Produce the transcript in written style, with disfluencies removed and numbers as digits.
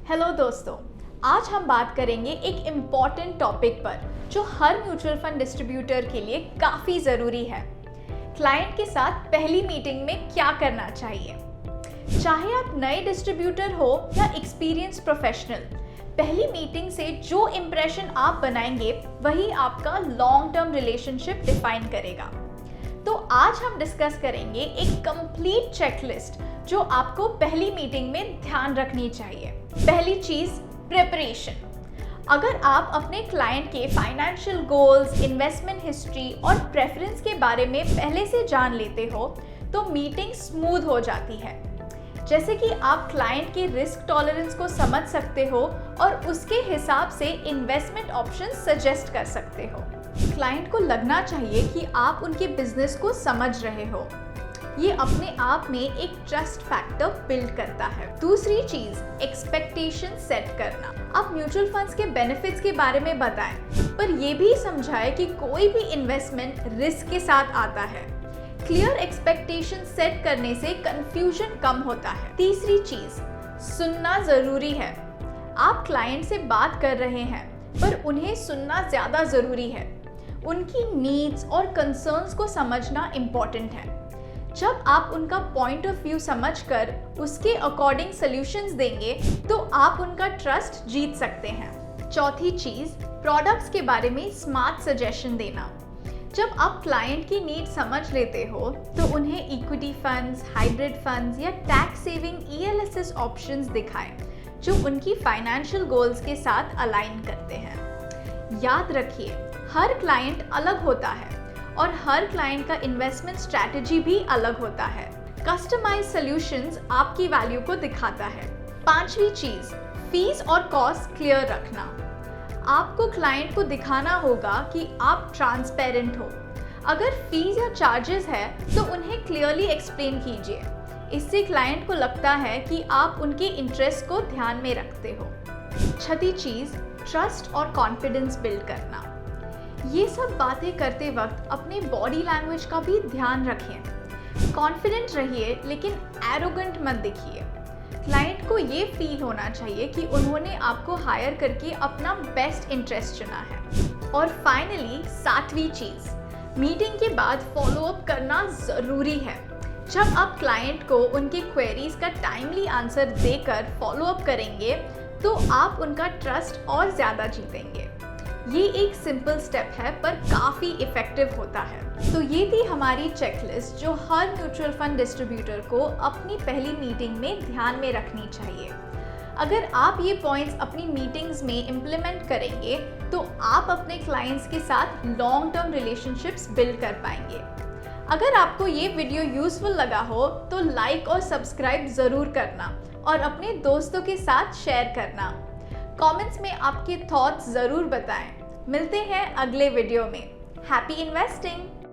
Hello दोस्तों, आज हम बात करेंगे एक इम्पॉर्टेंट टॉपिक पर जो हर म्यूचुअल फंड डिस्ट्रीब्यूटर के लिए काफ़ी ज़रूरी है। क्लाइंट के साथ पहली मीटिंग में क्या करना चाहिए। चाहे आप नए डिस्ट्रीब्यूटर हो या एक्सपीरियंस प्रोफेशनल, पहली मीटिंग से जो इम्प्रेशन आप बनाएंगे वही आपका लॉन्ग टर्म रिलेशनशिप डिफाइन करेगा। तो आज हम डिस्कस करेंगे एक कंप्लीट चेकलिस्ट जो आपको पहली मीटिंग में ध्यान रखनी चाहिए। पहली चीज, प्रिपरेशन। अगर आप अपने क्लाइंट के फाइनेंशियल गोल्स, इन्वेस्टमेंट हिस्ट्री और प्रेफरेंस के बारे में पहले से जान लेते हो तो मीटिंग स्मूथ हो जाती है। जैसे कि आप क्लाइंट के रिस्क टॉलरेंस को समझ सकते हो और उसके हिसाब से इन्वेस्टमेंट ऑप्शन सजेस्ट कर सकते हो। क्लाइंट को लगना चाहिए कि आप उनके बिजनेस को समझ रहे हो। ये अपने आप में एक ट्रस्ट फैक्टर बिल्ड करता है। दूसरी चीज, एक्सपेक्टेशन सेट करना। आप म्यूचुअल फंड्स के बेनिफिट्स के बारे में बताएं, पर ये भी समझाएं कि कोई भी इन्वेस्टमेंट रिस्क के साथ आता है। क्लियर एक्सपेक्टेशन सेट करने से कंफ्यूजन कम होता है। तीसरी चीज, सुनना जरूरी है। आप क्लाइंट से बात कर रहे हैं, पर उन्हें सुनना ज्यादा जरूरी है। उनकी नीड्स और कंसर्न्स को समझना इम्पोर्टेंट है। जब आप उनका पॉइंट ऑफ व्यू समझकर उसके अकॉर्डिंग सॉल्यूशंस देंगे तो आप उनका ट्रस्ट जीत सकते हैं। चौथी चीज, प्रोडक्ट्स के बारे में स्मार्ट सजेशन देना। जब आप क्लाइंट की नीड समझ लेते हो तो उन्हें इक्विटी फंड्स, हाइब्रिड फंड्स या टैक्स सेविंग ELSS ऑप्शंस दिखाएं जो उनकी फाइनेंशियल गोल्स के साथ अलाइन करते हैं। याद रखिए, हर क्लाइंट अलग होता है और हर क्लाइंट का इन्वेस्टमेंट स्ट्रैटेजी भी अलग होता है। कस्टमाइज सॉल्यूशंस आपकी वैल्यू को दिखाता है। पांचवी चीज, फीस और कॉस्ट क्लियर रखना। आपको क्लाइंट को दिखाना होगा कि आप ट्रांसपेरेंट हो। अगर फीस या चार्जेस है तो उन्हें क्लियरली एक्सप्लेन कीजिए। इससे क्लाइंट को लगता है कि आप उनके इंटरेस्ट को ध्यान में रखते हो। छठी चीज, ट्रस्ट और कॉन्फिडेंस बिल्ड करना। ये सब बातें करते वक्त अपने बॉडी लैंग्वेज का भी ध्यान रखें। कॉन्फिडेंट रहिए लेकिन एरोगेंट मत दिखिए। क्लाइंट को ये फील होना चाहिए कि उन्होंने आपको हायर करके अपना बेस्ट इंटरेस्ट चुना है। और फाइनली, सातवीं चीज, मीटिंग के बाद फॉलो अप करना जरूरी है। जब आप क्लाइंट को उनके क्वेरीज का टाइमली आंसर देकर फॉलो अप करेंगे तो आप उनका ट्रस्ट और ज्यादा जीतेंगे। ये एक सिंपल स्टेप है पर काफ़ी इफ़ेक्टिव होता है। तो ये थी हमारी चेकलिस्ट जो हर म्यूचुअल फंड डिस्ट्रीब्यूटर को अपनी पहली मीटिंग में ध्यान में रखनी चाहिए। अगर आप ये पॉइंट्स अपनी मीटिंग्स में इम्प्लीमेंट करेंगे तो आप अपने क्लाइंट्स के साथ लॉन्ग टर्म रिलेशनशिप्स बिल्ड कर पाएंगे। अगर आपको ये वीडियो यूजफुल लगा हो तो लाइक और सब्सक्राइब ज़रूर करना और अपने दोस्तों के साथ शेयर करना। कमेंट्स में आपके थॉट्स ज़रूर बताएं। मिलते हैं अगले वीडियो में। Happy investing.